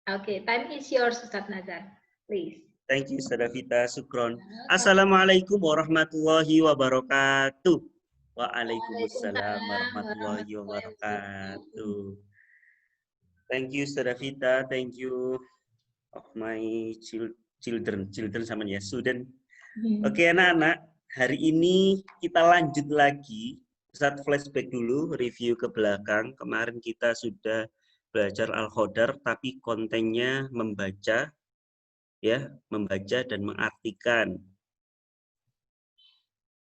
Okay, time is yours, Ustaz Nazar. Please. Thank you, Ustazah Vita. Syukron. Assalamualaikum warahmatullahi wabarakatuh. Waalaikumsalam warahmatullahi wabarakatuh. Thank you, Ustazah Vita. Thank you of my children sama ya, student. Oke, anak-anak. Hari ini kita lanjut lagi. Ustaz flashback dulu, review ke belakang. Kemarin kita sudah belajar Al-Qadar, tapi kontennya membaca, ya, membaca dan mengartikan.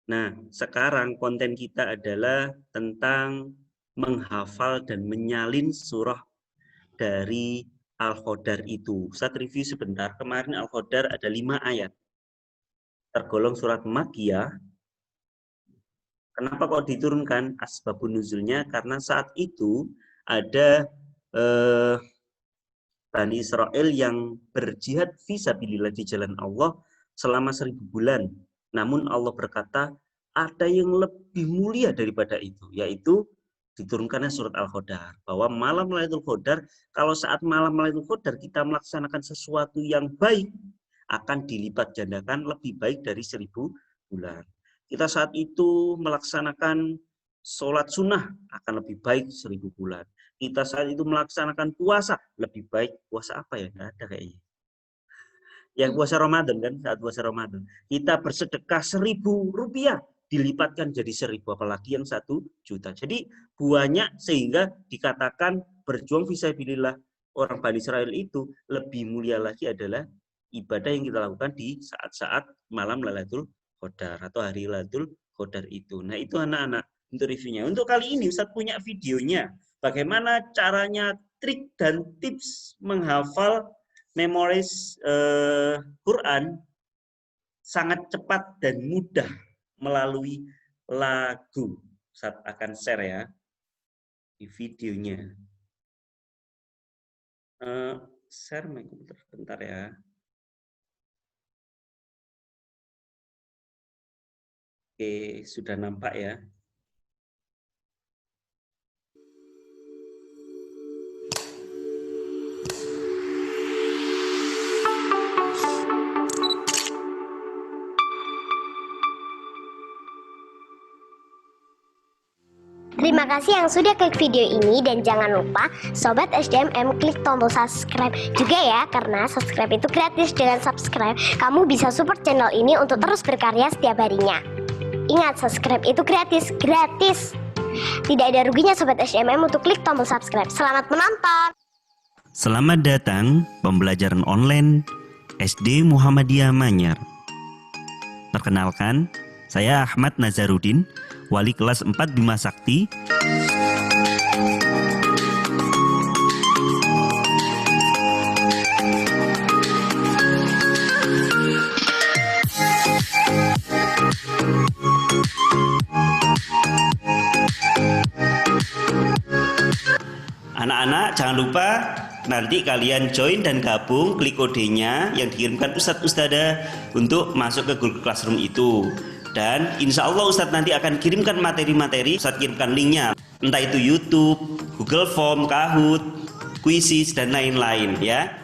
Nah, sekarang konten kita adalah tentang menghafal dan menyalin surah dari Al-Qadar itu. Ustaz review sebentar. Kemarin Al-Qadar ada 5 ayat. Tergolong surat Makkiyah. Kenapa kok diturunkan? Asbabun nuzulnya karena saat itu ada Bani Israel yang berjihad fisabilillah di jalan Allah selama 1000 bulan. Namun Allah berkata, ada yang lebih mulia daripada itu, yaitu diturunkannya surat Al-Qadar. Bahwa malam Lailatul Qadar, kalau saat malam Lailatul Qadar kita melaksanakan sesuatu yang baik, akan dilipat gandakan lebih baik dari 1000 bulan. Kita saat itu melaksanakan sholat sunnah, akan lebih baik 1000 bulan. Kita saat itu melaksanakan puasa, lebih baik puasa apa ya? Nggak ada kayaknya. Ya puasa Ramadan kan, saat puasa Ramadan. Kita bersedekah 1000 rupiah, dilipatkan jadi 1000, apalagi yang 1 juta. Jadi banyak sehingga dikatakan berjuang fisabilillah orang Bani Israel itu lebih mulia lagi adalah ibadah yang kita lakukan di saat-saat malam Lailatul Qadar atau hari Lailatul Qadar itu. Nah itu anak-anak untuk reviewnya. Untuk kali ini Ustadz punya videonya. Bagaimana caranya, trik dan tips menghafal memorize Quran sangat cepat dan mudah melalui lagu. Ustadz akan share ya di videonya. Share my computer bentar ya. Oke, sudah nampak ya. Terima kasih yang sudah klik video ini dan jangan lupa Sobat SDMM klik tombol subscribe juga ya, karena subscribe itu gratis. Dengan subscribe kamu bisa support channel ini untuk terus berkarya setiap harinya. Ingat, subscribe itu gratis. Tidak ada ruginya Sobat SDMM untuk klik tombol subscribe. Selamat menonton. Selamat datang pembelajaran online SD Muhammadiyah Manyar. Perkenalkan, saya Ahmad Nazarudin, wali kelas 4 Bima Sakti. Anak-anak jangan lupa nanti kalian join dan gabung, klik kodenya yang dikirimkan Ustadz Ustadzah untuk masuk ke Google Classroom itu. Dan insya Allah Ustadz nanti akan kirimkan materi-materi, Ustadz kirimkan linknya, entah itu YouTube, Google Form, Kahoot, Quizzes, dan lain-lain ya.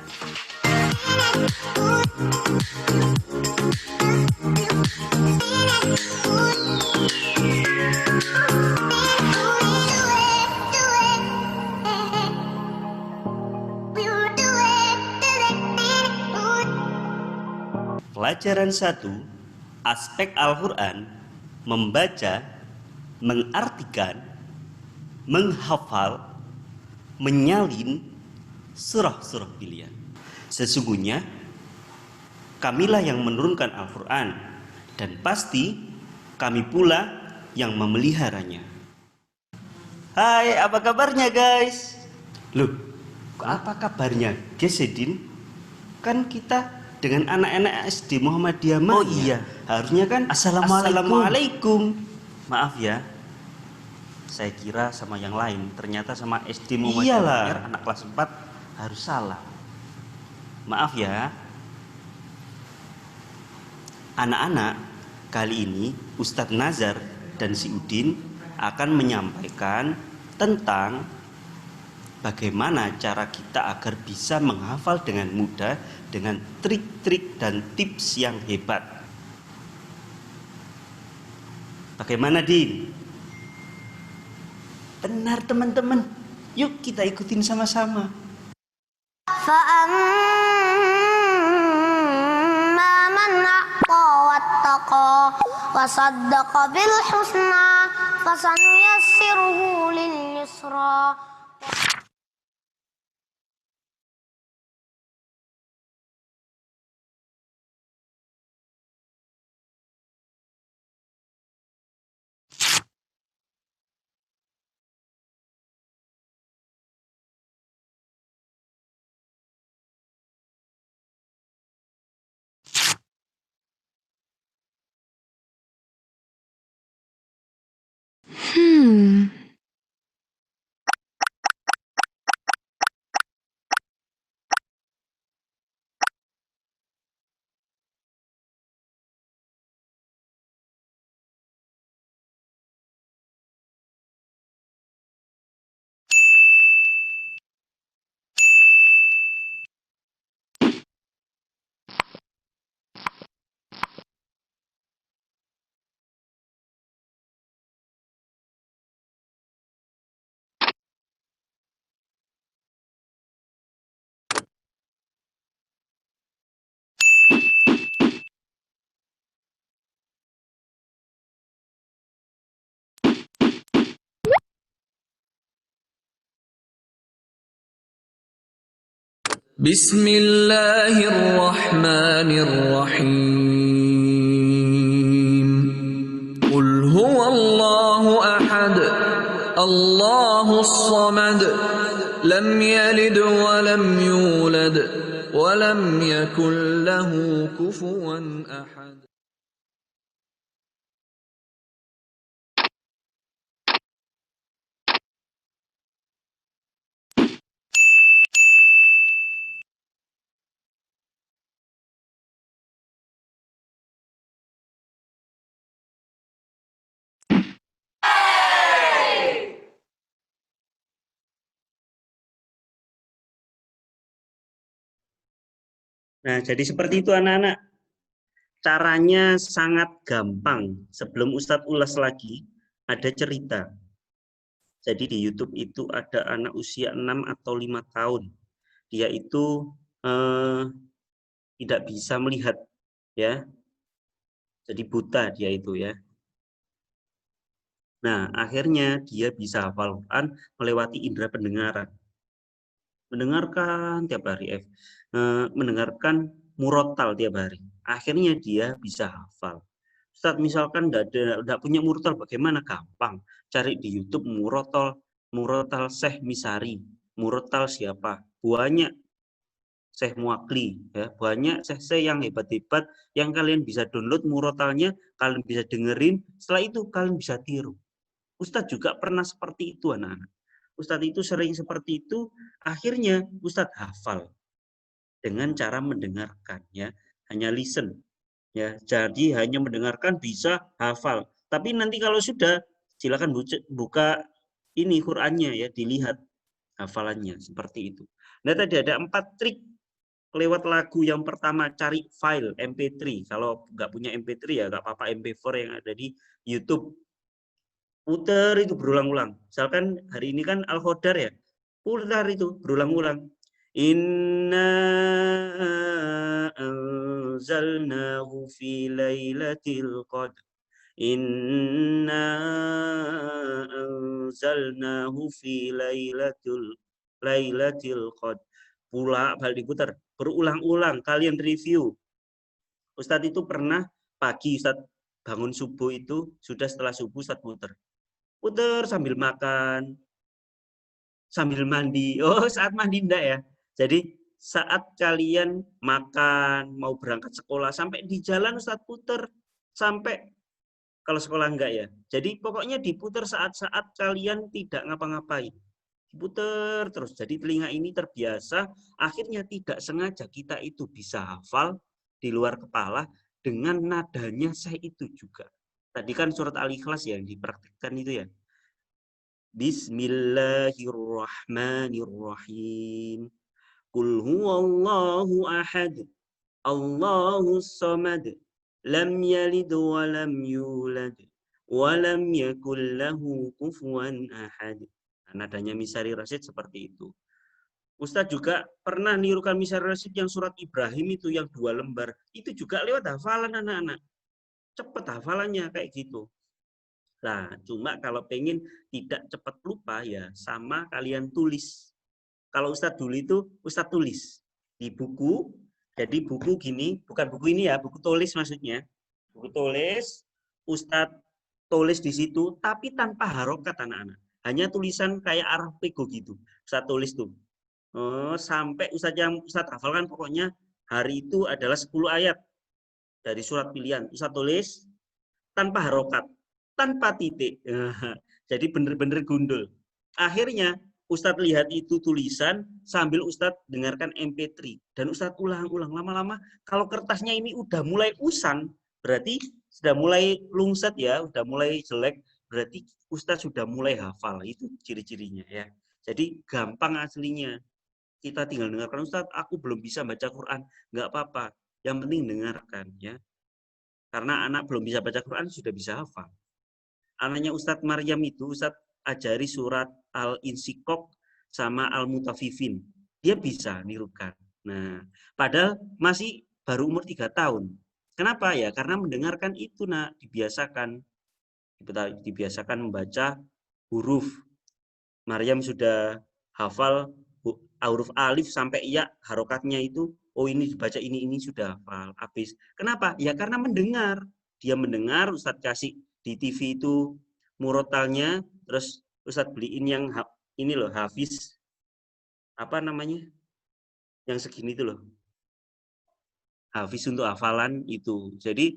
Pelajaran 1, aspek Al-Quran, membaca, mengartikan, menghafal, menyalin surah-surah pilihan. Sesungguhnya kamilah yang menurunkan Al-Quran dan pasti kami pula yang memeliharanya. Hai, apa kabarnya guys? Loh, apa kabarnya guys Edin? Kan kita dengan anak-anak SD Muhammadiyah Manyar. Oh iya, harusnya kan Assalamualaikum. Maaf ya, saya kira sama yang lain, ternyata sama SD Muhammadiyah Manyar anak kelas 4 harus salah. Maaf ya. Anak-anak, kali ini Ustadz Nazar dan si Udin akan menyampaikan tentang bagaimana cara kita agar bisa menghafal dengan mudah dengan trik-trik dan tips yang hebat. Bagaimana, Din? Benar, teman-teman. Yuk kita ikutin sama-sama. فأما من أعطى واتقى وصدق بالحسنى فسنيسره لليسرى بسم الله الرحمن الرحيم قل هو الله أحد الله الصمد لم يلد ولم يولد ولم يكن له كفوا أحد. Nah, jadi seperti itu anak-anak. Caranya sangat gampang. Sebelum Ustadz ulas lagi, ada cerita. Jadi di YouTube itu ada anak usia 6 atau 5 tahun. Dia itu tidak bisa melihat, ya. Jadi buta dia itu, ya. Nah, akhirnya dia bisa hafal Quran melewati indera pendengaran. Mendengarkan tiap hari, mendengarkan murotal tiap hari. Akhirnya dia bisa hafal. Ustaz, misalkan tidak punya murotal, bagaimana? Gampang. Cari di YouTube murotal Syekh Misari. Murotal siapa? Banyak. Syekh Muakli, ya, banyak syekh yang hebat-hebat yang kalian bisa download murotalnya, kalian bisa dengerin, setelah itu kalian bisa tiru. Ustadz juga pernah seperti itu anak-anak. Ustadz itu sering seperti itu, akhirnya Ustadz hafal dengan cara mendengarkan, ya, hanya listen, ya. Jadi hanya mendengarkan bisa hafal. Tapi nanti kalau sudah, silakan buka ini Qurannya, ya, dilihat hafalannya seperti itu. Nah, tadi ada 4 trik lewat lagu. Yang pertama, cari file MP3. Kalau nggak punya MP3 ya nggak apa-apa, MP4 yang ada di YouTube. Putar itu berulang-ulang. Misalkan hari ini kan Al-Qadar, ya. Putar itu berulang-ulang. Inna anzalnahu fi lailatul qadr. Inna anzalnahu fi lailatul qadr. Balik diputar, berulang-ulang, kalian review. Ustadz itu pernah pagi, Ustadz bangun subuh itu, sudah setelah subuh Ustadz puter sambil makan, sambil mandi. Oh, saat mandi enggak, ya. Jadi saat kalian makan, mau berangkat sekolah, sampai di jalan Ustadz puter, sampai kalau sekolah enggak, ya. Jadi pokoknya diputer saat-saat kalian tidak ngapa-ngapain. Diputer terus. Jadi telinga ini terbiasa, akhirnya tidak sengaja kita itu bisa hafal di luar kepala dengan nadanya saya itu juga. Tadi kan surat Al-Ikhlas yang dipraktikkan itu, ya. Bismillahirrahmanirrahim. Qul huwallahu ahad. Allahus samad. Lam yalid wa lam yulad. Wa lam yakul lahu kufuwan ahad. Nadanya Misari Rasyid seperti itu. Ustadz juga pernah nirukan Misari Rasyid yang surat Ibrahim itu yang 2 lembar. Itu juga lewat hafalan anak-anak. Cepat hafalannya kayak gitu. Nah, cuma kalau pengen tidak cepat lupa ya sama kalian tulis. Kalau Ustadz dulu itu Ustadz tulis di buku. Jadi buku gini, bukan buku ini ya, buku tulis maksudnya. Buku tulis, Ustadz tulis di situ, tapi tanpa harokat anak-anak. Hanya tulisan kayak arah pego gitu. Ustadz tulis tuh. Sampai Ustadz hafalkan pokoknya hari itu adalah 10 ayat dari surat pilihan. Ustadz tulis tanpa harokat, tanpa titik. Jadi bener-bener gundul. Akhirnya Ustadz lihat itu tulisan sambil Ustadz dengarkan MP3. Dan Ustadz ulang-ulang. Lama-lama kalau kertasnya ini udah mulai usang, berarti sudah mulai lungset ya, udah mulai jelek, berarti Ustadz sudah mulai hafal. Itu ciri-cirinya ya. Jadi gampang aslinya. Kita tinggal dengarkan, Ustadz, aku belum bisa baca Quran. Nggak apa-apa. Yang penting dengarkan ya. Karena anak belum bisa baca Quran sudah bisa hafal. Anaknya Ustadz Maryam itu, Ustadz ajari surat Al-Insyikok sama Al-Mutafifin. Dia bisa nirukan. Nah, padahal masih baru umur 3 tahun. Kenapa ya? Karena mendengarkan itu nak dibiasakan. Dibiasakan membaca huruf. Maryam sudah hafal huruf alif sampai ya, harokatnya itu, oh ini dibaca ini sudah hafal. Habis. Kenapa? Ya karena mendengar. Dia mendengar, Ustadz kasih di TV itu murotalnya, terus Ustadz beliin yang ini loh, Hafiz. Apa namanya? Yang segini itu loh. Hafiz untuk hafalan itu. Jadi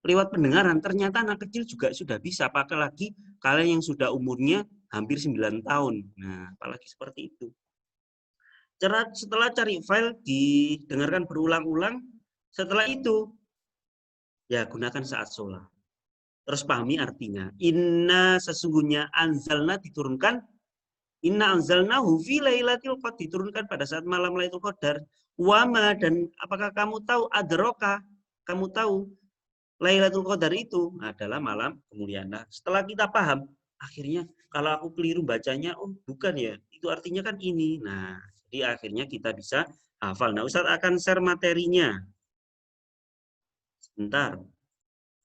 lewat pendengaran, ternyata anak kecil juga sudah bisa. Apalagi kalian yang sudah umurnya hampir 9 tahun. Nah, apalagi seperti itu. Setelah cari file, didengarkan berulang-ulang. Setelah itu, ya gunakan saat sholat. Terus pahami artinya. Inna sesungguhnya anzalna diturunkan. Inna anzalnahu fi lailatul qadar diturunkan pada saat malam Lailatul Qadar. Wama dan apakah kamu tahu adroka? Kamu tahu Lailatul Qadar itu adalah malam kemuliaan. Nah, setelah kita paham, akhirnya kalau aku keliru bacanya, oh bukan ya, itu artinya kan ini. Nah, jadi akhirnya kita bisa hafal. Nah, Ustadz akan share materinya. Sebentar.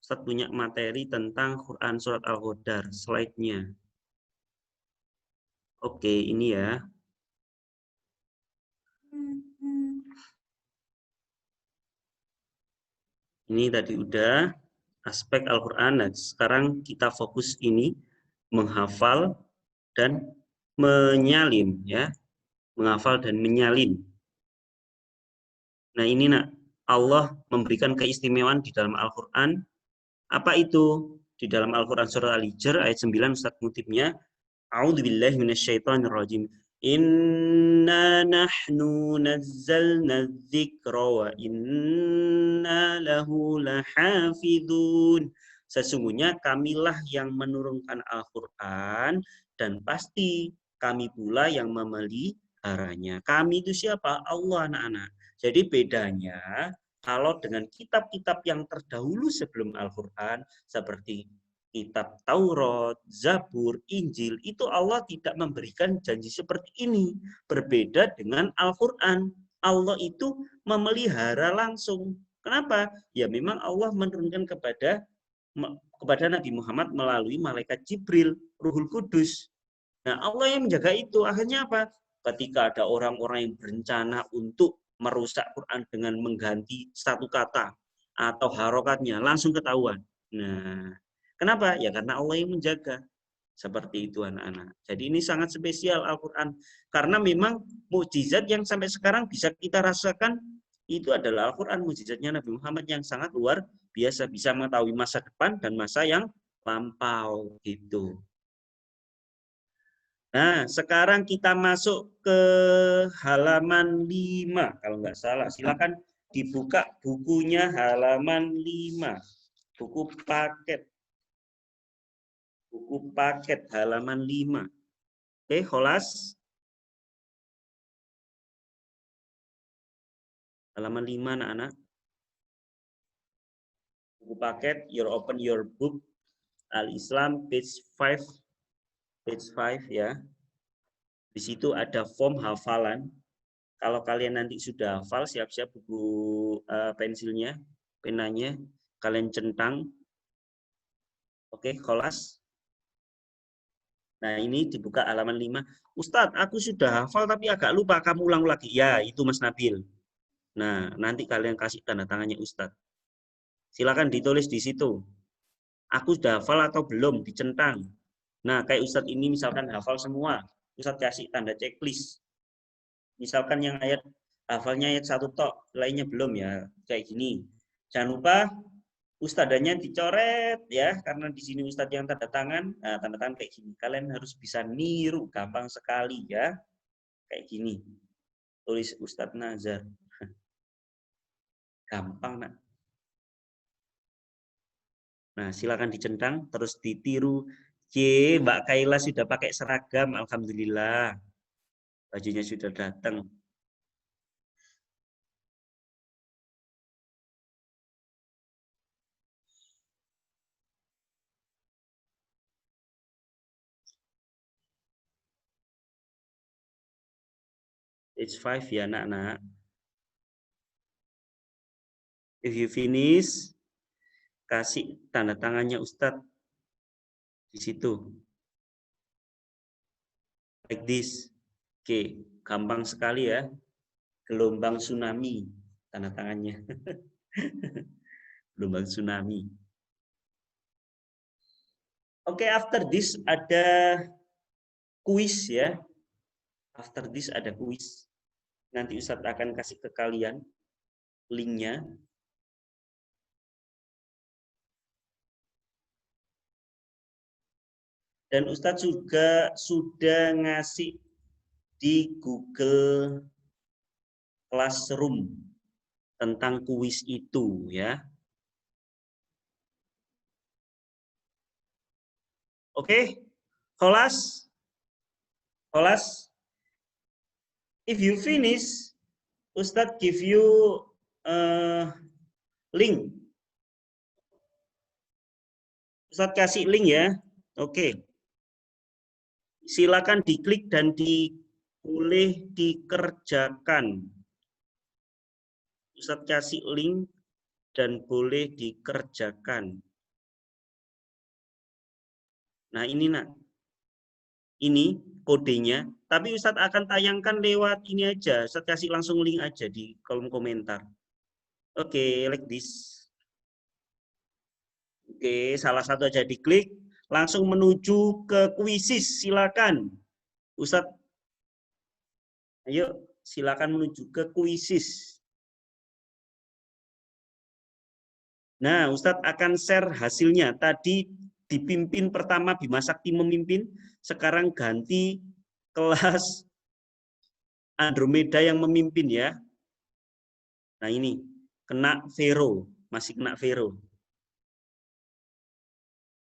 Ustadz punya materi tentang Quran Surat Al-Qadar. Slide-nya. Oke, ini ya. Ini tadi udah aspek Al-Quran. Nah, sekarang kita fokus ini menghafal dan menyalin ya. Menghafal dan menyalin. Nah, ini nak Allah memberikan keistimewaan di dalam Al-Quran. Apa itu? Di dalam Al-Quran surah Al-Hijr ayat 9 Ustaz ngutipnya, A'udzubillahi minasyaitonirrajim. Inna nahnu nazzalna dzikra wa inna lahu lahafidun. Sesungguhnya kamilah yang menurunkan Al-Quran dan pasti kami pula yang memeliharanya. Kami itu siapa? Allah, anak-anak. Jadi bedanya kalau dengan kitab-kitab yang terdahulu sebelum Al-Quran seperti kitab Taurat, Zabur, Injil, itu Allah tidak memberikan janji seperti ini. Berbeda dengan Al-Quran. Allah itu memelihara langsung. Kenapa? Ya memang Allah menurunkan kepada Nabi Muhammad melalui malaikat Jibril, Ruhul Kudus. Nah, Allah yang menjaga itu. Akhirnya apa? Ketika ada orang-orang yang berencana untuk merusak Quran dengan mengganti satu kata atau harokatnya, langsung ketahuan. Nah, kenapa? Ya karena Allah yang menjaga. Seperti itu anak-anak. Jadi ini sangat spesial Al-Quran. Karena memang mukjizat yang sampai sekarang bisa kita rasakan itu adalah Al-Quran. Mukjizatnya Nabi Muhammad yang sangat luar biasa. Bisa mengetahui masa depan dan masa yang lampau. Gitu. Nah, sekarang kita masuk ke halaman 5. Kalau nggak salah, silakan dibuka bukunya halaman 5. Buku paket. Buku paket halaman 5. Oke, kholas. Halaman 5 anak-anak. Buku paket, you open your book Al-Islam page 5. Page 5 ya. Di situ ada form hafalan. Kalau kalian nanti sudah hafal, siap-siap buku pensilnya, penanya, kalian centang. Oke, kholas. Nah, ini dibuka halaman 5. Ustadz, aku sudah hafal tapi agak lupa, kamu ulang lagi. Ya, itu Mas Nabil. Nah, nanti kalian kasih tanda tangannya Ustadz. Silakan ditulis di situ. Aku sudah hafal atau belum, dicentang. Nah, kayak Ustadz ini misalkan hafal semua. Ustadz kasih tanda checklist. Misalkan yang ayat hafalnya ayat 1 tok, lainnya belum ya. Kayak gini. Jangan lupa ustadzanya dicoret ya, karena di sini ustadz yang tanda tangan. Nah, tanda tangan kayak gini. Kalian harus bisa niru, gampang sekali ya. Kayak gini. Tulis Ustadz Nazar. Gampang, Nak. Nah, silakan dicentang, terus ditiru. Mbak Kaila sudah pakai seragam, alhamdulillah. Bajunya sudah datang. Page 5 ya, anak-anak. If you finish, kasih tanda tangannya Ustadz di situ. Like this. Oke, gampang sekali ya. Gelombang tsunami, tanda tangannya. Gelombang tsunami. Oke, after this ada kuis ya. After this ada kuis. Nanti Ustadz akan kasih ke kalian linknya. Dan Ustadz juga sudah ngasih di Google Classroom tentang kuis itu ya. Oke, kholas. Kholas. If you finish, Ustadz give you link. Ustadz kasih link ya. Oke. Silakan diklik dan boleh dikerjakan. Ustadz kasih link dan boleh dikerjakan. Nah ini nak, ini kodenya. Tapi Ustadz akan tayangkan lewat ini aja. Ustadz kasih langsung link aja di kolom komentar. Oke, like this. Oke, salah satu aja diklik. Langsung menuju ke kuisis, silakan. Ustadz, ayo silakan menuju ke kuisis. Nah, Ustadz akan share hasilnya. Tadi dipimpin pertama Bima Sakti memimpin, sekarang ganti kelas Andromeda yang memimpin ya. Nah ini, kena Vero, masih kena Vero.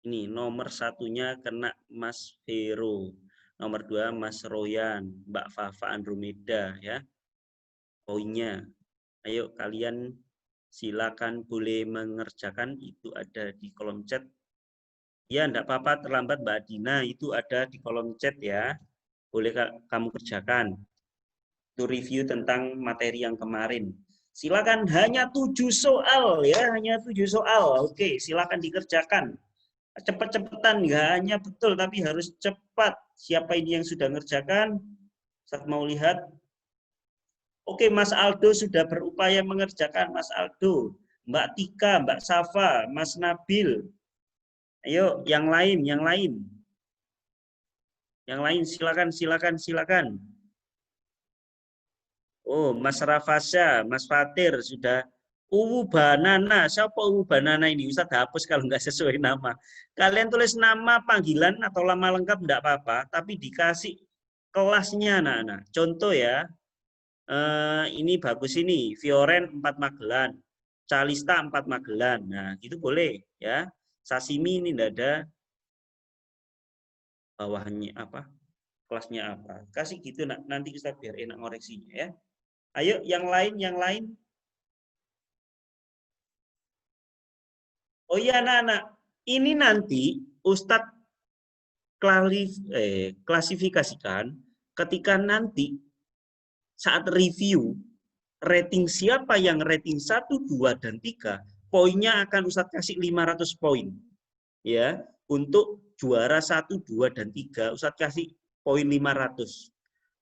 Ini nomor satunya kena Mas Vero, nomor 2 Mas Royan, Mbak Fafa Andromeda ya. Poinnya, ayo kalian silakan boleh mengerjakan, itu ada di kolom chat. Ya, enggak apa-apa terlambat Mbak Dina, itu ada di kolom chat ya. Boleh kamu kerjakan. Itu review tentang materi yang kemarin. Silakan, hanya 7 soal ya, hanya 7 soal. Oke, silakan dikerjakan. Cepat-cepatan, nggak hanya betul tapi harus cepat. Siapa ini yang sudah ngerjakan? Saya mau lihat. Oke, Mas Aldo sudah berupaya mengerjakan. Mas Aldo, Mbak Tika, Mbak Safa, Mas Nabil. Ayo, yang lain, yang lain. Yang lain, silakan. Oh, Mas Rafasya, Mas Fatir sudah. Uwu Banana, siapa Uwu Banana ini? Ustadz hapus kalau nggak sesuai nama. Kalian tulis nama panggilan atau nama lengkap enggak apa-apa, tapi dikasih kelasnya anak-anak. Contoh ya, ini bagus ini, Fioren 4 Magelan, Calista 4 Magelan. Nah, itu boleh ya. Sashimi ini enggak ada bawahnya apa? kelasnya apa. Kasih gitu nanti Ustaz biar enak ngoreksinya ya. Ayo yang lain. Oh iya anak-anak, ini nanti Ustadz klasifikasikan ketika nanti saat review rating siapa yang rating 1, 2, dan 3, poinnya akan Ustadz kasih 500 poin. Ya, untuk juara 1, 2, dan 3, Ustadz kasih poin 500.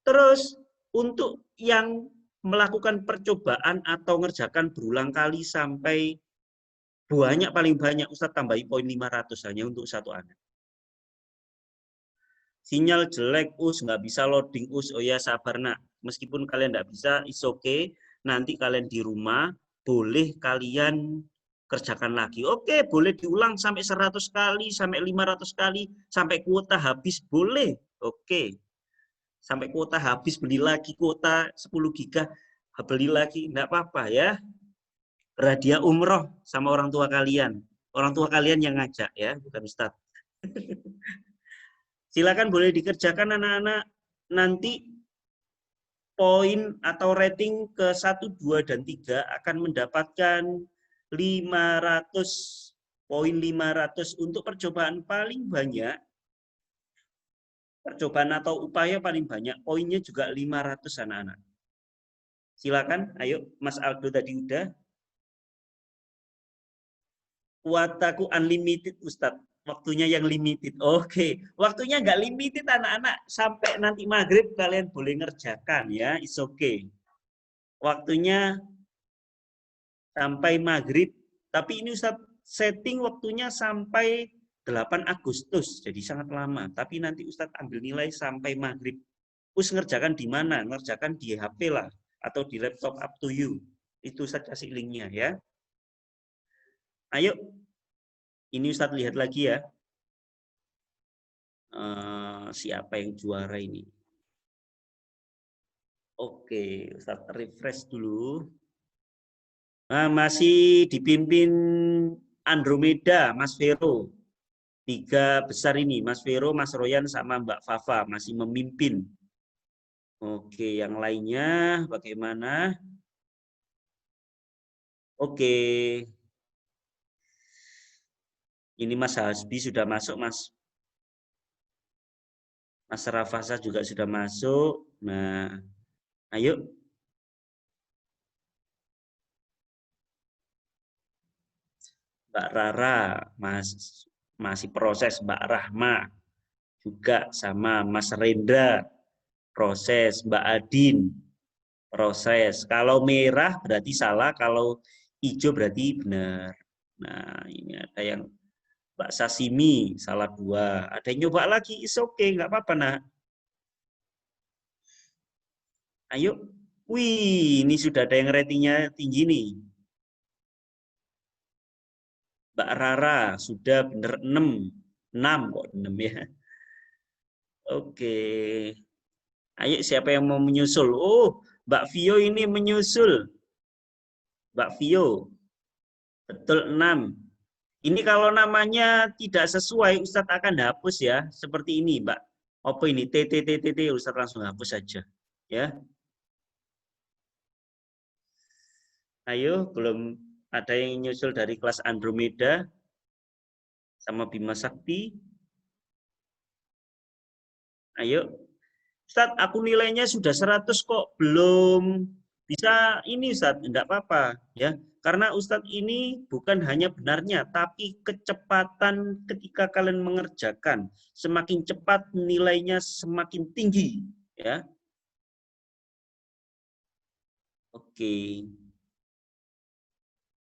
Terus untuk yang melakukan percobaan atau ngerjakan berulang kali sampai paling banyak Ustadz tambahi poin 500 hanya untuk satu anak. Sinyal jelek, nggak bisa loading, oh ya sabar nak. Meskipun kalian nggak bisa, it's okay. Nanti kalian di rumah, boleh kalian kerjakan lagi. Oke, boleh diulang sampai 100 kali, sampai 500 kali, sampai kuota habis, boleh. Oke. Sampai kuota habis, beli lagi kuota 10 giga, beli lagi, nggak apa-apa ya. Hadiah umroh sama orang tua kalian. Orang tua kalian yang ngajak ya, bukan Ustadz. Silakan boleh dikerjakan anak-anak. Nanti poin atau rating ke 1, 2, dan 3 akan mendapatkan 500 poin 500 untuk percobaan paling banyak. Percobaan atau upaya paling banyak, poinnya juga 500 anak-anak. Silakan, ayo Mas Aldo tadi udah. Kuotaku unlimited Ustadz. Waktunya yang limited. Oke, waktunya nggak limited anak-anak. Sampai nanti maghrib kalian boleh ngerjakan ya, it's okay. Waktunya sampai maghrib. Tapi ini Ustaz setting waktunya sampai 8 Agustus. Jadi sangat lama. Tapi nanti Ustaz ambil nilai sampai maghrib. Ngerjakan di mana? Ngerjakan di HP lah. Atau di laptop, up to you. Itu Ustaz kasih linknya ya. Ayo. Ini Ustadz lihat lagi ya. Siapa yang juara ini? Oke, Ustadz refresh dulu. Nah, masih dipimpin Andromeda, Mas Vero. 3 besar ini, Mas Vero, Mas Royan, sama Mbak Fafa. Masih memimpin. Oke, yang lainnya bagaimana? Oke. Ini Mas Hasbi sudah masuk, Mas. Mas Rafasa juga sudah masuk. Nah, ayo. Mbak Rara, masih proses. Mbak Rahma juga sama. Mas Rendra, proses. Mbak Adin, proses. Kalau merah berarti salah, kalau hijau berarti benar. Nah, ini ada yang Mbak Sasimi, salah 2. Ada yang nyoba lagi, is okay, nggak apa-apa, nak. Ayo. Wih, ini sudah ada yang ratingnya tinggi nih. Mbak Rara, sudah benar 6. 6 kok, 6 ya. Oke. Ayo, siapa yang mau menyusul? Oh, Mbak Vio ini menyusul. Mbak Vio. Betul 6. Ini kalau namanya tidak sesuai, Ustadz akan hapus ya. Seperti ini, Mbak. Apa ini? TTTTT, Ustadz langsung hapus saja. Ya. Ayo, belum ada yang nyusul dari kelas Andromeda sama Bima Sakti. Ayo. Ustadz, aku nilainya sudah 100 kok. Belum bisa ini, Ustadz. Enggak apa-apa. Ya. Karena Ustadz ini bukan hanya benarnya, tapi kecepatan ketika kalian mengerjakan. Semakin cepat nilainya semakin tinggi. Ya. Oke.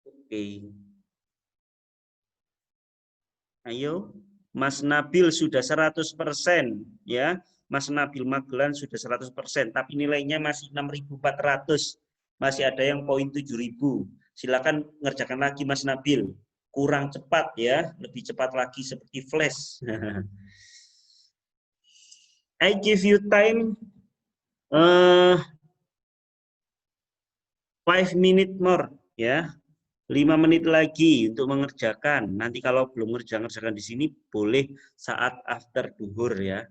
Oke. Ayo. Mas Nabil sudah 100%. Ya. Mas Nabil Magelan sudah 100%. Tapi nilainya masih 6.400. Masih ada yang poin 7.000. Silakan ngerjakan lagi Mas Nabil. Kurang cepat ya, lebih cepat lagi seperti flash. I give you time 5 minute more ya. 5 menit lagi untuk mengerjakan. Nanti kalau belum ngerjakan di sini boleh saat after duhur ya.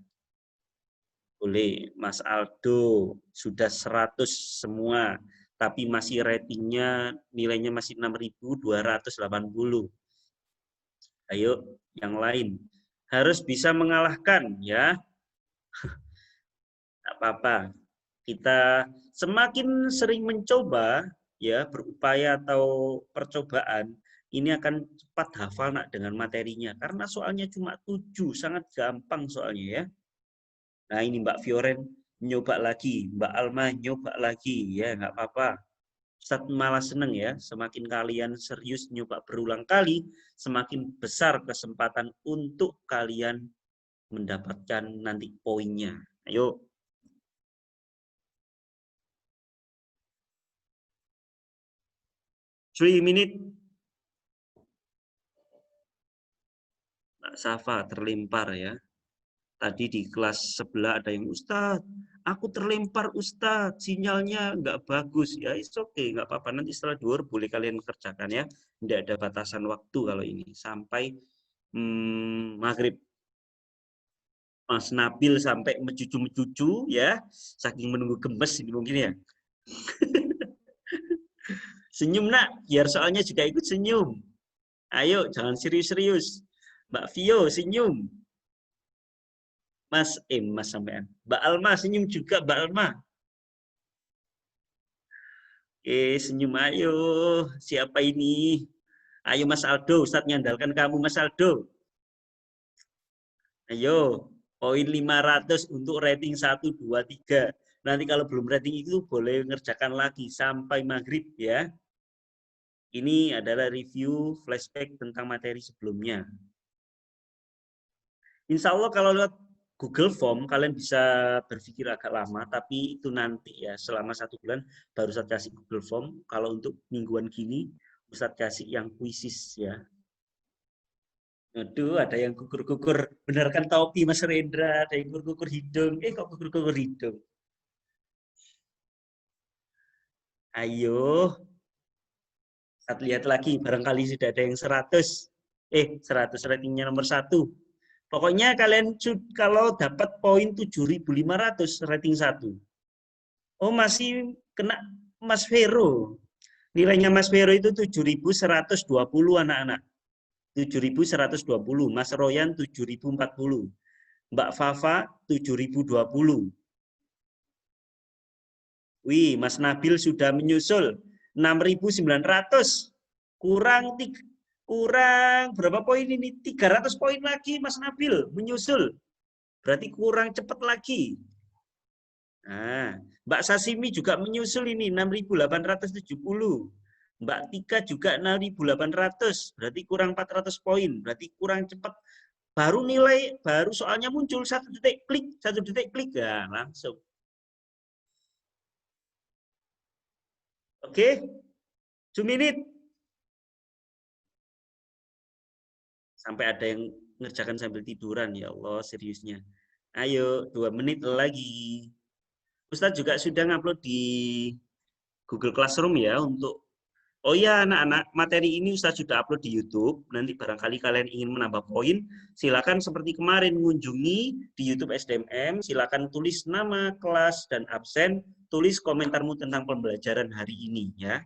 Boleh, Mas Aldo sudah 100 semua, tapi masih ratingnya nilainya masih 6.280. Ayo, yang lain harus bisa mengalahkan ya. Tidak apa-apa. Kita semakin sering mencoba ya, berupaya atau percobaan, ini akan cepat hafal nak dengan materinya karena soalnya cuma 7, sangat gampang soalnya ya. Nah, ini Mbak Fioren nyoba lagi, Mbak Alma nyoba lagi ya, nggak apa-apa. Ustadz malah seneng ya, semakin kalian serius nyoba berulang kali, semakin besar kesempatan untuk kalian mendapatkan nanti poinnya. Ayo. Three minute. Mbak Safa terlempar ya. Tadi di kelas sebelah ada yang, Ustadz, aku terlempar Ustadz, sinyalnya nggak bagus. Ya, it's okay, nggak apa-apa. Nanti setelah duhur boleh kalian kerjakan ya. Tidak ada batasan waktu kalau ini. Sampai maghrib. Mas Nabil sampai mencucu-mencucu ya. Saking menunggu gemes ini mungkin ya. Senyum nak, biar soalnya juga ikut senyum. Ayo, jangan serius-serius. Mbak Vio, senyum. Mas sampean. Mbak Alma, senyum juga Mbak Alma. Senyum ayo. Siapa ini? Ayo Mas Aldo, Ustadz nyandalkan kamu Mas Aldo. Ayo, poin 500 untuk rating 1, 2, 3. Nanti kalau belum rating itu boleh ngerjakan lagi sampai maghrib ya. Ini adalah review flashback tentang materi sebelumnya. Insya Allah kalau lewat Google Form kalian bisa berpikir agak lama, tapi itu nanti ya selama 1 bulan baru Ustadz kasih Google Form. Kalau untuk mingguan gini Ustadz kasih yang kuisis ya. Aduh, ada yang gugur-gugur. Benarkan topi Mas Rendra, ada yang gugur-gugur hidung. Kok gugur-gugur hidung? Ayo, kita lihat lagi. Barangkali sudah ada yang 100. 100 ratingnya nomor 1. Pokoknya kalian kalau dapat poin 7.500 rating 1. Oh, masih kena Mas Vero. Nilainya Mas Vero itu 7.120 anak-anak. 7.120. Mas Royan 7.040. Mbak Fafa 7.020. Wih, Mas Nabil sudah menyusul 6.900. Kurang berapa poin ini? 300 poin lagi Mas Nabil menyusul. Berarti kurang cepat lagi. Nah, Mbak Sasimi juga menyusul ini 6.870. Mbak Tika juga 6.800. Berarti kurang 400 poin. Berarti kurang cepat. Baru nilai, baru soalnya muncul 1 detik klik ya langsung. Oke, 2 menit. Sampai ada yang ngerjakan sambil tiduran, ya Allah seriusnya. Ayo, 2 menit lagi. Ustadz juga sudah ngupload di Google Classroom ya untuk. Oh ya anak-anak, materi ini Ustadz sudah upload di YouTube. Nanti barangkali kalian ingin menambah poin, silakan seperti kemarin mengunjungi di YouTube SDMM, silakan tulis nama, kelas, dan absen, tulis komentarmu tentang pembelajaran hari ini ya.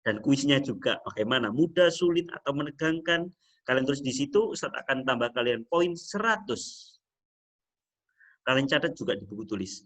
Dan kuisnya juga bagaimana, mudah, sulit, atau menegangkan. Kalian tulis di situ, Ustadz akan tambah kalian poin 100. Kalian catat juga di buku tulis.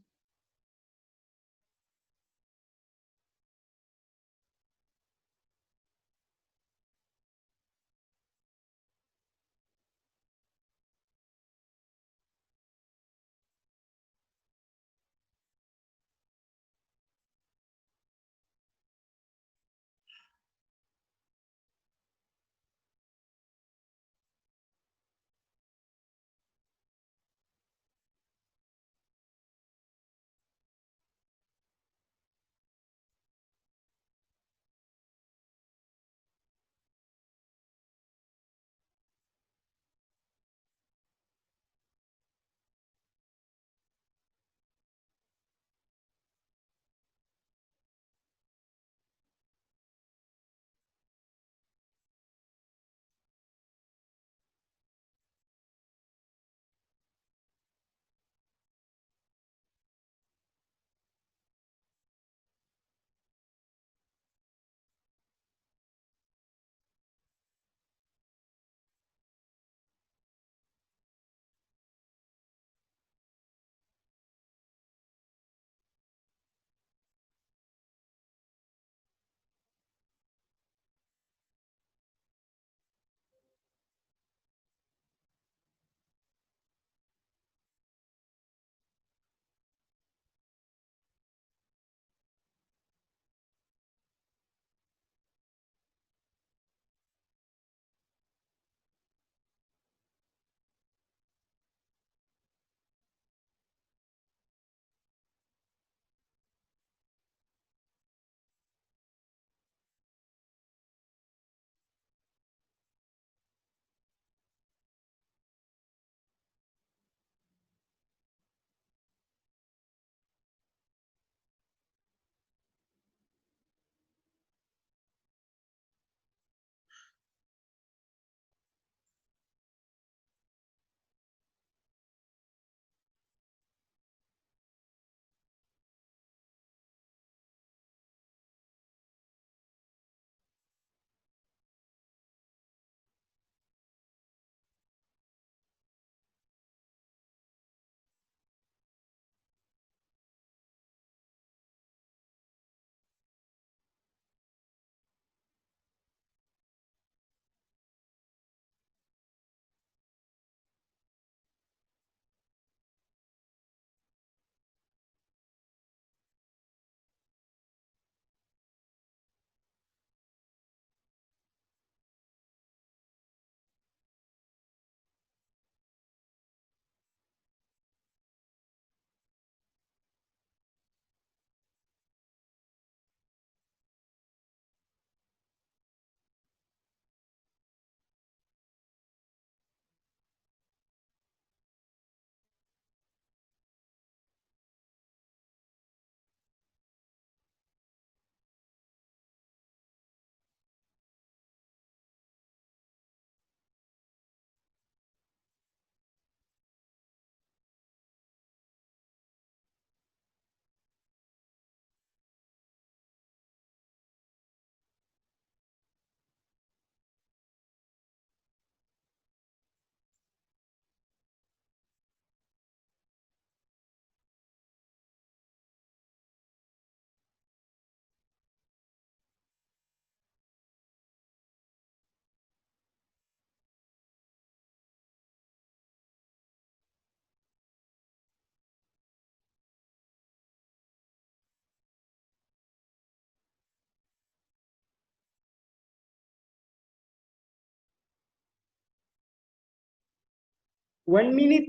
1 minute.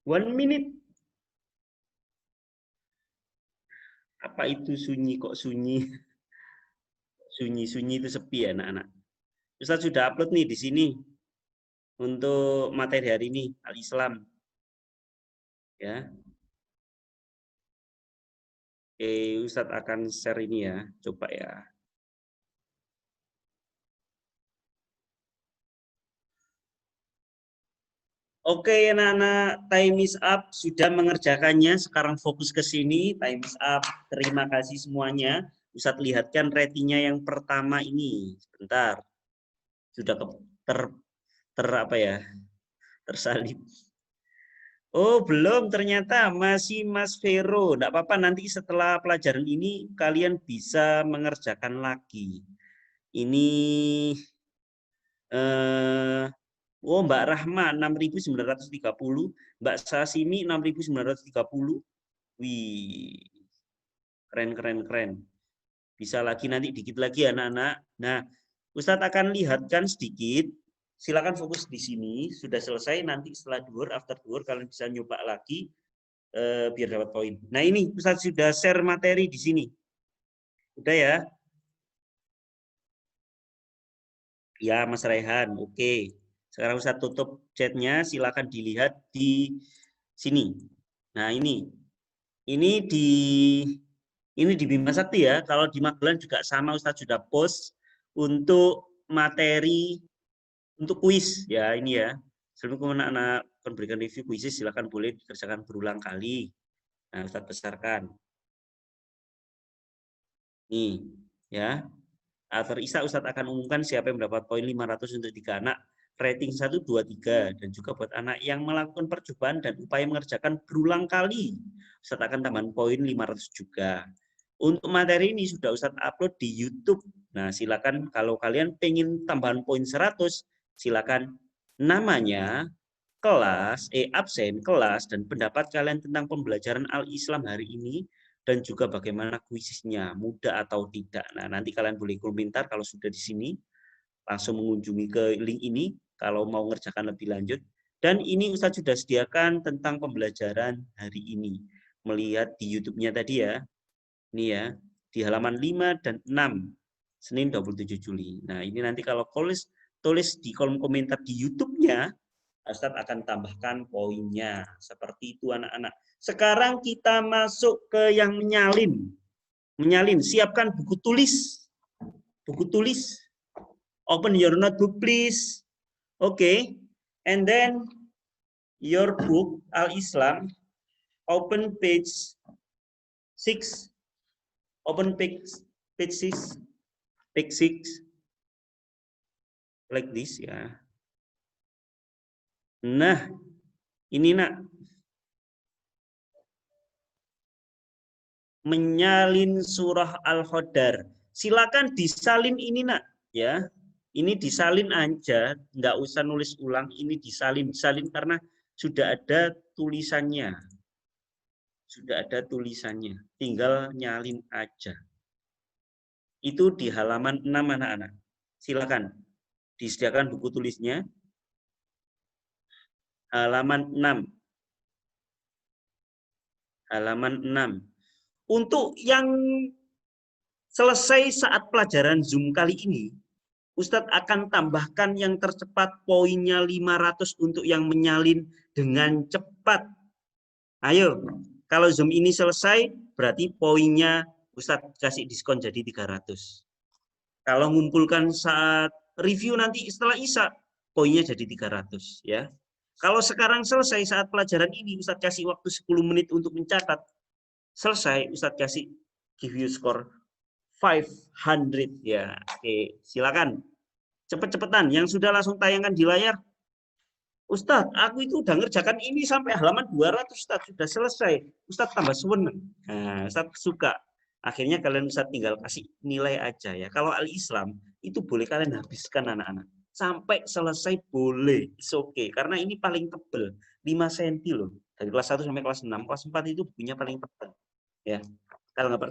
1 minute. Apa itu sunyi kok sunyi? Sunyi-sunyi itu sepi ya anak-anak. Ustaz sudah upload nih di sini untuk materi hari ini Al-Islam. Ya. Oke, Ustaz akan share ini ya. Coba ya. Oke, anak-anak, time is up. Sudah mengerjakannya. Sekarang fokus ke sini. Time is up. Terima kasih semuanya. Ustaz lihatkan ratingnya yang pertama ini. Sebentar. Sudah apa ya? Tersalib. Oh, belum ternyata masih Mas Vero. Enggak apa-apa, nanti setelah pelajaran ini kalian bisa mengerjakan lagi. Ini oh, Mbak Rahma 6.930, Mbak Sasimi 6.930. Wih. Keren. Bisa lagi nanti dikit lagi anak-anak. Nah, Ustadz akan lihatkan sedikit. Silakan fokus di sini. Sudah selesai, nanti setelah after duhur kalian bisa nyoba lagi biar dapat poin. Nah, ini Ustadz sudah share materi di sini. Udah ya? Ya, Mas Raihan. Oke. Sekarang Ustadz tutup chatnya. Silakan dilihat di sini. Nah, ini di Bima Sakti ya. Kalau di Magelang juga sama, Ustadz sudah post untuk materi untuk kuis ya, ini ya. Sebelum anak-anak memberikan review kuis, silakan boleh dikerjakan berulang kali. Nah, Ustadz besarkan. Nih, ya. After Isa, Ustadz akan umumkan siapa yang mendapat poin 500 untuk 3 anak, rating 1, 2, 3. Dan juga buat anak yang melakukan percobaan dan upaya mengerjakan berulang kali, Ustadz akan tambahan poin 500 juga. Untuk materi ini sudah Ustadz upload di YouTube. Nah, silakan kalau kalian pengen tambahan poin 100, silakan namanya, kelas, absen, kelas, dan pendapat kalian tentang pembelajaran Al-Islam hari ini, dan juga bagaimana kuisnya, mudah atau tidak. Nah, nanti kalian boleh komentar kalau sudah di sini, langsung mengunjungi ke link ini, kalau mau ngerjakan lebih lanjut. Dan ini Ustadz sudah sediakan tentang pembelajaran hari ini. Melihat di YouTube-nya tadi ya, ini ya, di halaman 5 dan 6, Senin 27 Juli. Nah, ini nanti kalau tulis di kolom komentar di YouTube-nya, Ustadz akan tambahkan poinnya. Seperti itu anak-anak. Sekarang kita masuk ke yang menyalin. Menyalin, siapkan buku tulis. Buku tulis. Open your notebook, please. Okay. And then your book, Al-Islam, open page 6. Open page 6. Page 6. Like this ya. Nah, ini nak. Menyalin surah Al-Qadar. Silakan disalin ini nak, ya. Ini disalin aja, nggak usah nulis ulang. Ini disalin karena sudah ada tulisannya. Sudah ada tulisannya, tinggal nyalin aja. Itu di halaman 6 anak-anak. Silakan disediakan buku tulisnya. Halaman 6. Halaman 6. Untuk yang selesai saat pelajaran Zoom kali ini, Ustadz akan tambahkan yang tercepat poinnya 500 untuk yang menyalin dengan cepat. Ayo, kalau Zoom ini selesai, berarti poinnya Ustadz kasih diskon jadi 300. Kalau ngumpulkan saat review nanti setelah Isya, poinnya jadi 300 ya. Kalau sekarang selesai saat pelajaran ini, Ustadz kasih waktu 10 menit untuk mencatat. Selesai, Ustadz kasih give you score 500 ya. Oke, silakan. Cepet-cepetan, yang sudah langsung tayangkan di layar. Ustadz, aku itu udah ngerjakan ini sampai halaman 200, Ustadz. Sudah selesai. Ustadz tambah seneng. Nah, Ustadz suka. Akhirnya kalian Ustadz tinggal kasih nilai aja ya. Kalau Al-Islam, itu boleh kalian habiskan anak-anak. Sampai selesai boleh. It's okay. Karena ini paling tebel. 5 cm loh. Dari kelas 1 sampai kelas 6. Kelas 4 itu bukunya paling tebal. Ya. Kalau nggak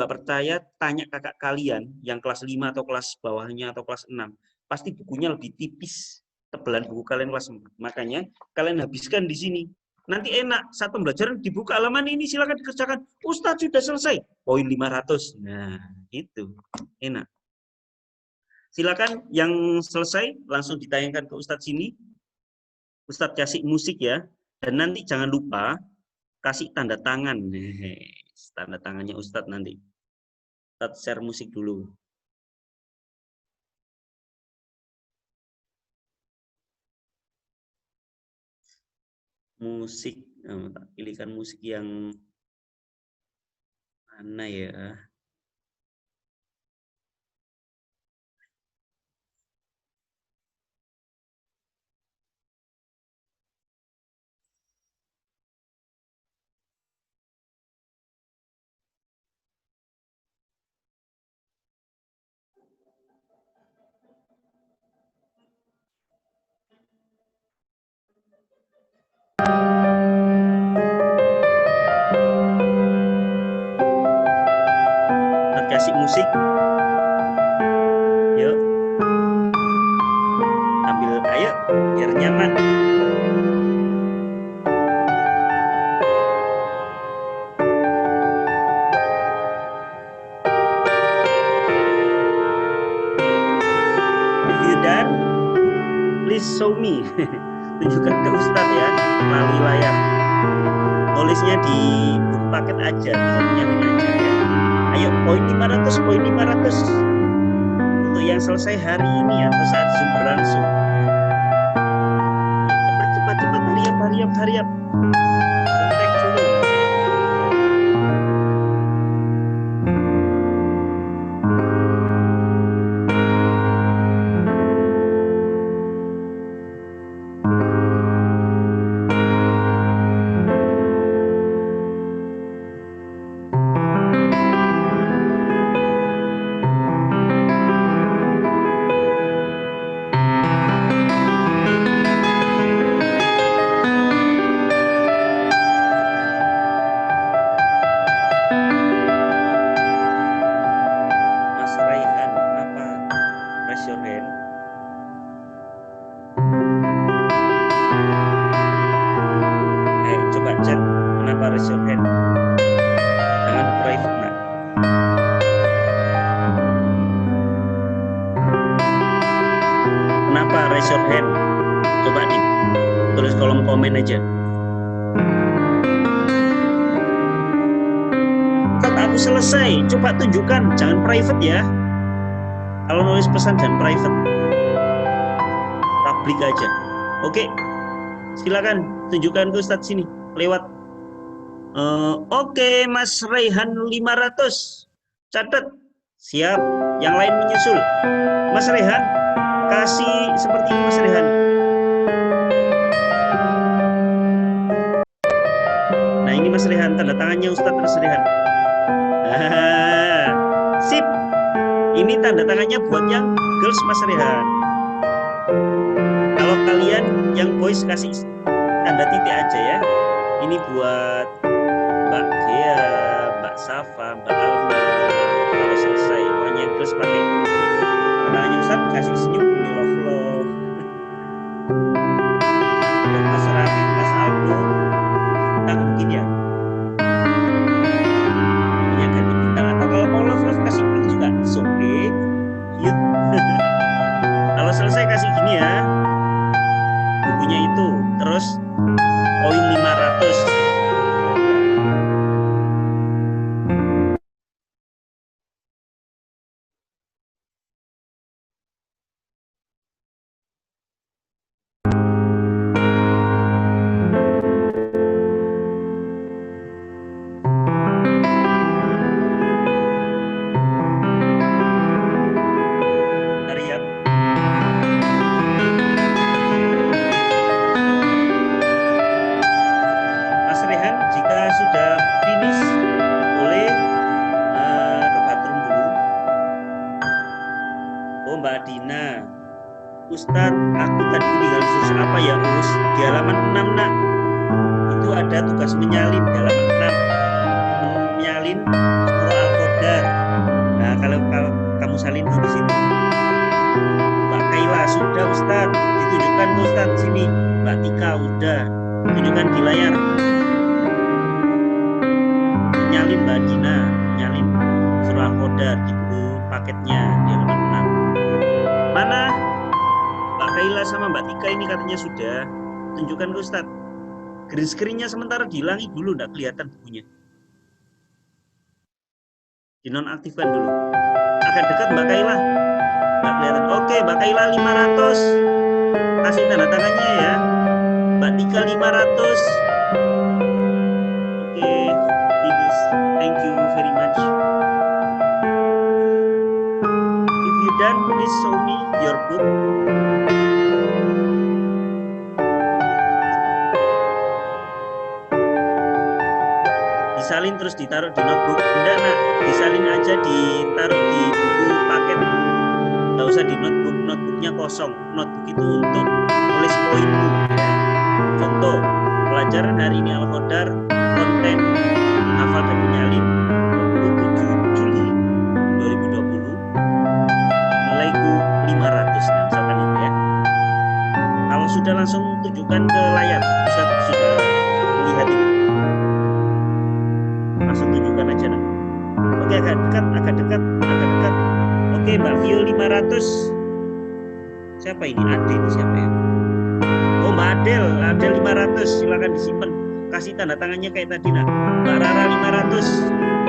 percaya, tanya kakak kalian yang kelas 5 atau kelas bawahnya atau kelas 6. Pasti bukunya lebih tipis. tebelan buku kalian kelas 4. Makanya kalian habiskan di sini. Nanti enak, saat pembelajaran dibuka halaman ini silakan dikerjakan. Ustadz sudah selesai, poin 500. Nah, itu enak. Silakan yang selesai langsung ditayangkan ke Ustadz sini. Ustadz kasih musik ya. Dan nanti jangan lupa kasih tanda tangan. Tanda tangannya Ustadz nanti. Ustadz share musik dulu. Musik, pilihkan musik yang mana ya? Kasih musik. Yuk. Ambil, ayo, biar nyaman. If you done, please show me. Tunjukkan ke Ustadz ya, melalui layar. Tulisnya di buku paket aja, tulisnya aja ya. Ayo, poin 500, poin 500. Untuk yang selesai hari ini atau saat Zoom berlangsung. Cepat, hurry up. Kontak dulu. Raise your hand. Coba tulis kolom komen aja. Ustaz, aku selesai. Coba tunjukkan, jangan private ya. Kalau nulis pesan jangan private. Publik aja. Oke. Silakan tunjukkan ke Ustaz sini lewat. Oke, Mas Raihan 500. Catat. Siap. Yang lain menyusul. Mas Raihan kasih seperti ini, Mas Rehan. Nah, ini Mas Rehan, tanda tangannya Ustadz Mas Rehan. Sip. Ini tanda tangannya buat yang girls Mas Rehan. Kalau kalian yang boys kasih tanda titik aja ya. Ini buat Mbak Gea, Mbak Safa, Mbak Alma. Kalau selesai, pokoknya yang girls pakai tanda tangannya Ustadz, kasih senyum. Mas Rafi, Mas Aldo, tak mungkin ya. Ini akan diminta. Atau kalau mau love kasih ini juga, oke. Yuk. Kalau selesai kasih gini ya, bukunya itu, terus poin 500. Ustadz, aku tadi tinggal susun apa ya, Us? Di halaman 6, nak. Itu ada tugas menyalin di halaman 6. Menyalin surah Al-Qadar. Nah, kalau kamu salin itu di situ. Mbak Kaila, sudah Ustadz, ditunjukkan Al-Qadar di buku paketnya di halaman 6. Mana Mbak Kaila sama Mbak Tika ini katanya sudah. Tunjukkan ke Ustadz. Green screen-nya sementara dihilangi dulu, enggak kelihatan bukunya. Dinonaktifkan dulu. Agak dekat Mbak Kaila. Enggak kelihatan. Oke, Mbak Kaila 500. Kasih tanda tangannya ya. Mbak Tika 500. Oke, finish. Thank you very much. If you done, please show me your book. Disalin terus ditaruh di notebook. Enggak nak, disalin aja ditaruh di buku paket. Nggak usah di notebook, notebooknya kosong. Notebook itu untuk tulis poinmu ya. Contoh, pelajaran hari ini Al-Qadar, konten hafal dan menyalin 27 Juli 2020, nilaiku 500. Nah, misalkan itu ya. Kalau sudah langsung tunjukkan ke layar, bisa sudah melihat itu. Langsung tunjukkan aja nak. Oke, agak dekat, agak dekat, agak dekat. Oke, Mbak Vio 500. Siapa ini? Ade ini siapa ya? Oh, Mbak Adel, Adel 500. Silakan disimpan. Kasih tanda tangannya kayak tadi nak. Mbak Rara 500.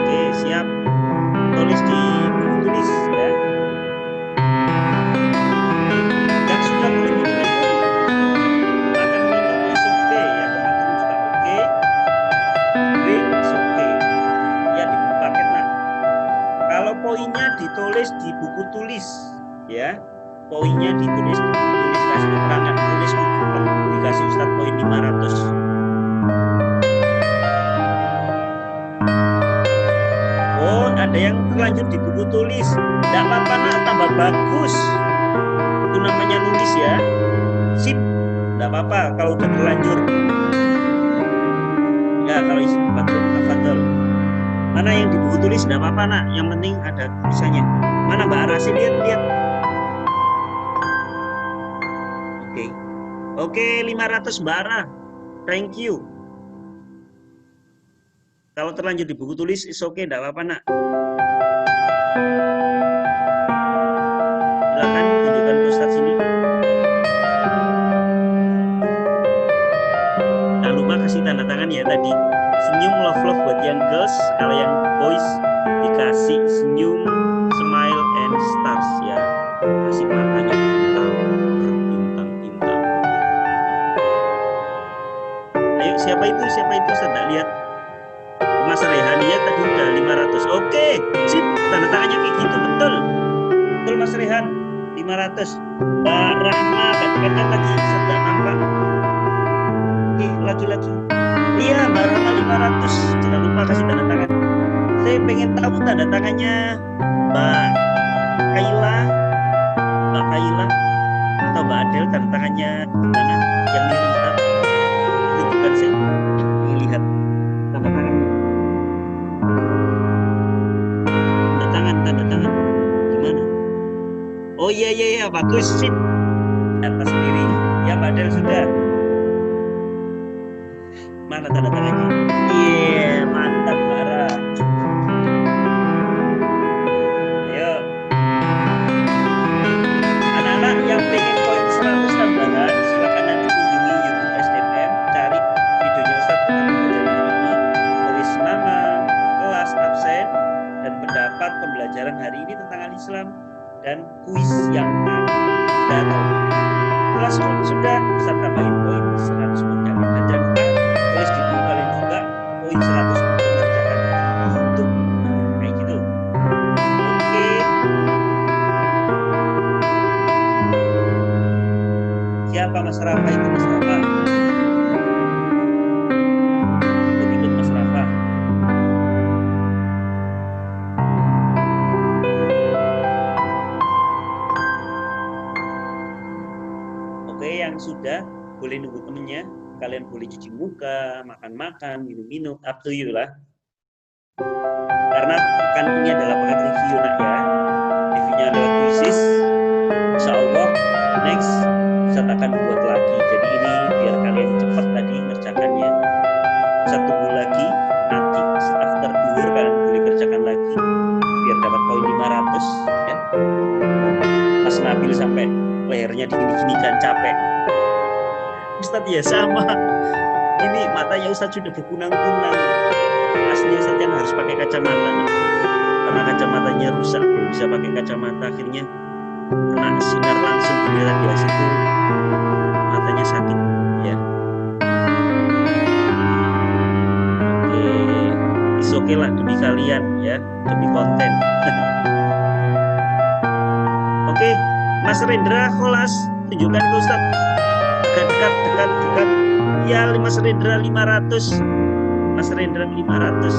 Oke, siap. Tulis di buku tulis ya. Yang sudah boleh minum itu akan minum is okay ya, teman-teman juga oke. Drink is okay. Ya di buku paket nak. Kalau poinnya ditulis di buku tulis ya. Poinnya ditulis di buku tulis, kasih keterangan tulis buku dikasih Ustadz poin 500. Oh, ada yang terlanjur di buku tulis. Tidak apa-apa nak, tambah bagus. Itu namanya nulis ya. Sip. Tidak apa-apa kalau udah terlanjur. Ya, kalau isi betul. Mana yang di buku tulis tidak apa-apa nak. Yang penting ada tulisannya. Mana Mbak Arasi, lihat. Oke, 500 Mbak Ara. Thank you. Kalau terlanjur di buku tulis, is okay, tidak apa-apa nak. Silakan tunjukkan ke Ustadz sini. Jangan lupa kasih tanda tangan ya tadi. Senyum love buat yang girls, kalau yang boys dikasih senyum, smile and stars ya. Kasih matanya bintang. Ayo, siapa itu? Saya tidak lihat. Mas Rehania tadi udah 500. Oke, sip. Tanda tangannya kayak gitu, betul. Betul Mas Rehan, 500. Mbak Rahma, kadang-kadang lagi sedang nampak. Oke, lagi. Iya, Mbak Rahma 500. Jangan lupa kasih tanda tangan. Saya pengen tahu tanda tangannya Mbak Kaila atau Mbak Adel, tanda tangannya mana yang mirip Ustaz. Tunjukkan saya lihat tanda tangan. Tanda tangan gimana? Oh iya bagus sip. Atas sendiri ya Mbak Adel sudah. Mana tanda tangannya? Iya, mantap Mbak Ra. Ayo. Anak-anak yang pengen poin 100 tambahan, silakan nanti kunjungi YouTube SDM, cari videonya Ustadz tentang pembelajaran hari ini, tulis nama, kelas, absen, dan pendapat pembelajaran hari ini tentang Al-Islam dan kuis yang ada. Kelas sudah bisa tambahin poin 100 modal. Dan jangan lupa tulis di buku kalian juga poin 100 untuk mengerjakan itu. Kayak gitu. Oke. Siapa Mas Rafa itu Mas Rafa? Ikut Mas Rafa. Oke, yang sudah boleh nunggu temennya. Kalian boleh cuci muka, makan-makan, minum-minum, up to you lah. Karena kan ini adalah paket review nak ya. Reviewnya adalah kuisis. Insya Allah next Ustaz akan buat lagi. Jadi ini biar kalian cepat tadi ngerjakannya. Ustaz tunggu lagi, nanti after duhur kalian boleh kerjakan lagi. biar dapat poin 500 ya. Mas Nabil sampai lehernya digini-ginikan capek. Ustadz ya sama. Ini matanya Ustadz sudah berkunang-kunang. Aslinya Ustadz kan harus pakai kacamata. Karena kacamatanya rusak, belum bisa pakai kacamata. Akhirnya kena sinar langsung dari radiasi itu matanya sakit ya. Oke lah demi kalian ya, demi konten. Oke, Mas Rendra Kholas, tunjukkan ke Ustadz. Dekat. Ya, Mas Rendra 500. Mas Rendra 500.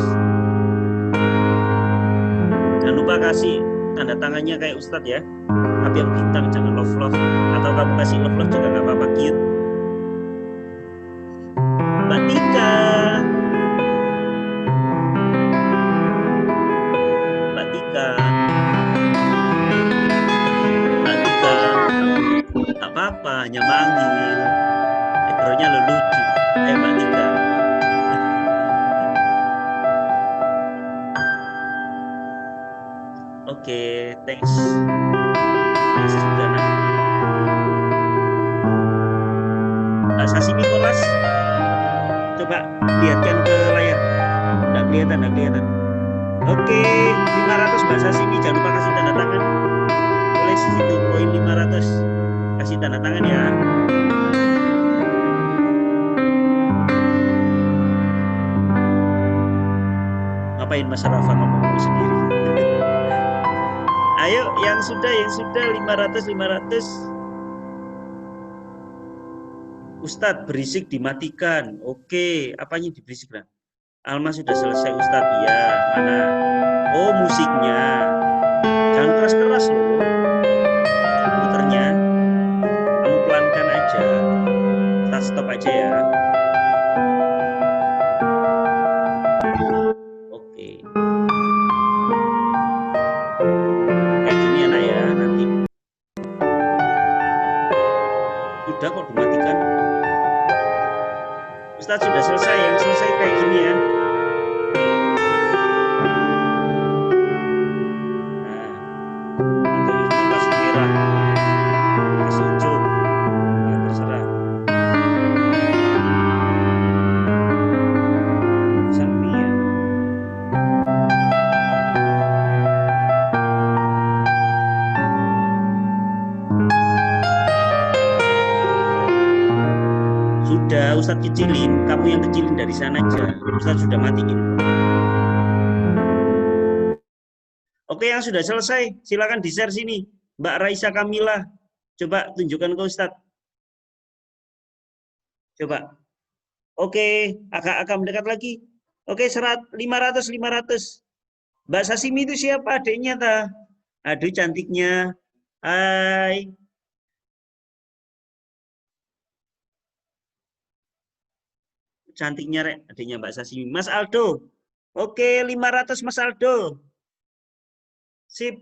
Jangan lupa kasih tanda tangannya kayak Ustadz ya. Tapi yang bintang, jangan love. Atau kamu kasih love juga nggak apa-apa, cute. Mbak Tika. Tak apa-apa, hanya manggil. Backgroundnya lucu. Mbak Tika. Oke, thanks. Thanks juga nak. Mbak Sashimi Kolas. Coba lihatkan ke layar. Nggak kelihatan. Oke, 500 Mbak Sashimi. Jangan lupa kasih tanda tangan. Boleh situ poin 500. Kasih tanda tangan ya. Ngapain Mas Rafa ngomong sendiri? Ayo yang sudah 500. Ustadz berisik dimatikan. Oke, apanya diberisik? Alma sudah selesai Ustadz. Ya, mana? Oh, musiknya. Jangan keras-keras loh. Muternya. Kamu pelankan aja. Kita stop aja ya. Oke. Kayak gini anak ya nanti. Sudah kok dimatikan. Ustadz sudah selesai. Yang selesai kayak gini ya. Ustadz kecilin, kamu yang kecilin dari sana aja. Ustadz sudah matiin. Oke, yang sudah selesai, silakan di-share sini. Mbak Raisa Kamila, coba tunjukkan ke Ustadz. Coba. Oke, agak mendekat lagi. Oke, 500. Mbak Sashimi itu siapa? Adiknya ta? Aduh, cantiknya. Hai. Cantiknya rek, adiknya Mbak Sashimi. Mas Aldo. Oke, 500 Mas Aldo. Sip.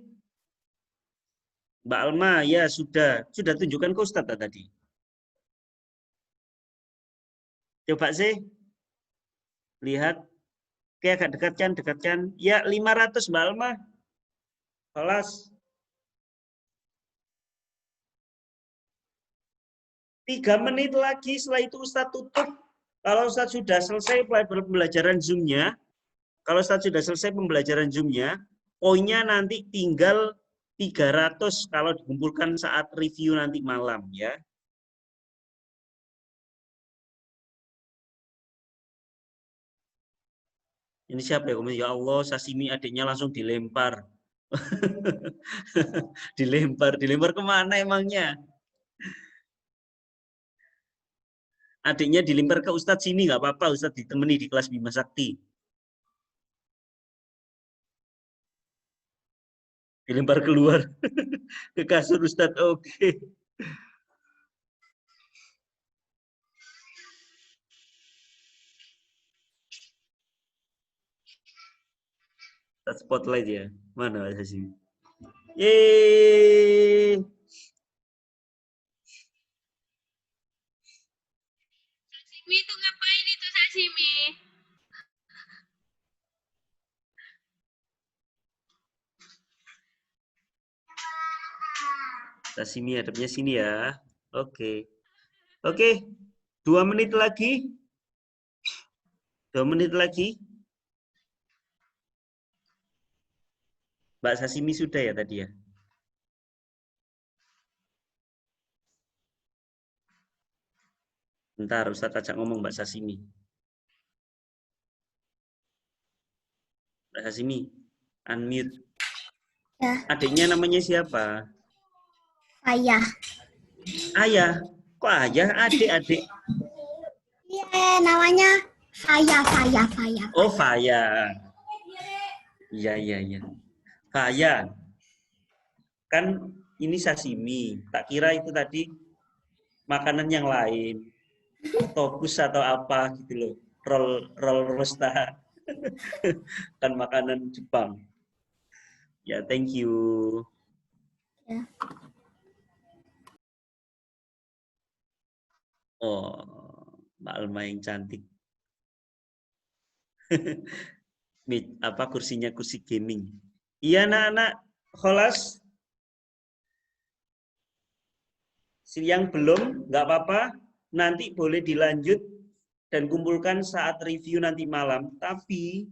Mbak Alma, ya sudah tunjukkan ke Ustadz tadi. Coba sih. Lihat. Oke, agak dekatkan. Ya, 500 Mbak Alma. Kelas. 3 menit lagi, setelah itu Ustadz tutup. Kalau Ustadz sudah selesai pembelajaran Zoom-nya, poinnya nanti tinggal 300 kalau dikumpulkan saat review nanti malam ya. Ini siapa ya? Ya Allah, Sashimi adiknya langsung dilempar. dilempar kemana emangnya? Adiknya dilempar ke Ustadz sini, nggak apa-apa, Ustadz ditemani di kelas Bima Sakti. Dilempar keluar ke kasur Ustadz, oke. Spotlight ya, mana sih? Yeay. Sashimi itu ngapain itu sashimi? Sashimi hadapnya sini ya. Oke. Oke. 2 menit lagi. 2 menit lagi. Mbak Sashimi sudah ya tadi ya? Bentar, Ustadz ajak ngomong Mbak Sashimi. Mbak Sashimi, unmute. Ya. Adiknya namanya siapa? Ayah. Ayah. Kok ayah? Adik-adik. Iya, namanya Faya. Oh, Faya. Iya, iya, iya. Faya. Kan ini sashimi. Tak kira itu tadi makanan yang lain. Topus atau apa gitu loh. Roll rosta. Kan makanan Jepang. Ya, thank you. Ya. Oh, Mbak Alma yang cantik. Apa kursinya kursi gaming. Iya, anak-anak. Kholas. Yang belum, nggak apa-apa. Nanti boleh dilanjut dan kumpulkan saat review nanti malam. Tapi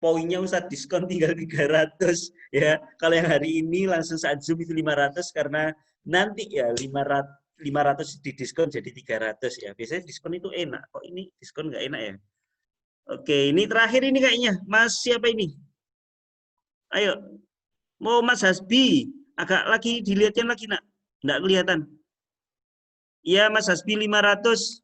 poinnya usah diskon tinggal 300 ya. Kalau yang hari ini langsung saat Zoom itu 500 karena nanti ya 500 didiskon jadi 300 ya. Biasanya diskon itu enak. Kok ini diskon nggak enak ya? Oke, ini terakhir ini kayaknya. Mas siapa ini? Ayo. Mau Mas Hasbi. Agak lagi dilihatkan lagi nak. Nggak kelihatan. Iya Mas Hasbi 500.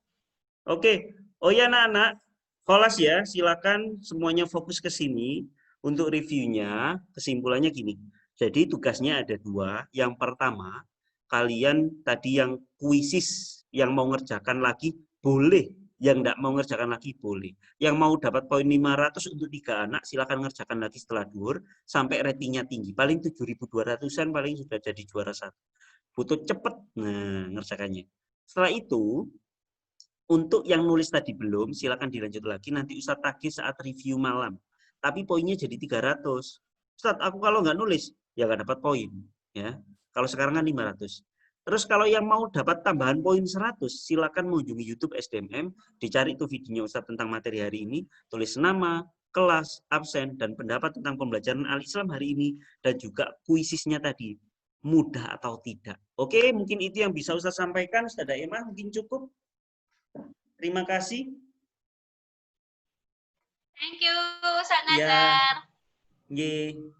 Oke. Oh ya anak-anak. Kholas ya. Silakan semuanya fokus ke sini. Untuk reviewnya, kesimpulannya gini. Jadi tugasnya ada 2. Yang pertama, kalian tadi yang kuisis, yang mau ngerjakan lagi, boleh. Yang enggak mau ngerjakan lagi, boleh. Yang mau dapat poin 500 untuk 3 anak, silakan ngerjakan lagi setelah duhur, sampai ratingnya tinggi. Paling 7.200-an paling sudah jadi juara 1. Butuh cepet, nah ngerjakannya. Setelah itu, untuk yang nulis tadi belum, silakan dilanjut lagi. Nanti Ustadz tagih saat review malam. Tapi poinnya jadi 300. Ustadz, aku kalau nggak nulis, ya nggak dapat poin. Ya, kalau sekarang kan 500. Terus kalau yang mau dapat tambahan poin 100, silakan mengunjungi YouTube SDMM, dicari itu videonya Ustadz tentang materi hari ini, tulis nama, kelas, absen, dan pendapat tentang pembelajaran Al-Islam hari ini, dan juga kuisisnya tadi, mudah atau tidak. Oke, mungkin itu yang bisa Ustadz sampaikan. Ustadz Daimah, mungkin cukup. Terima kasih. Thank you, Ustaz Ya. Nazar. Nggih.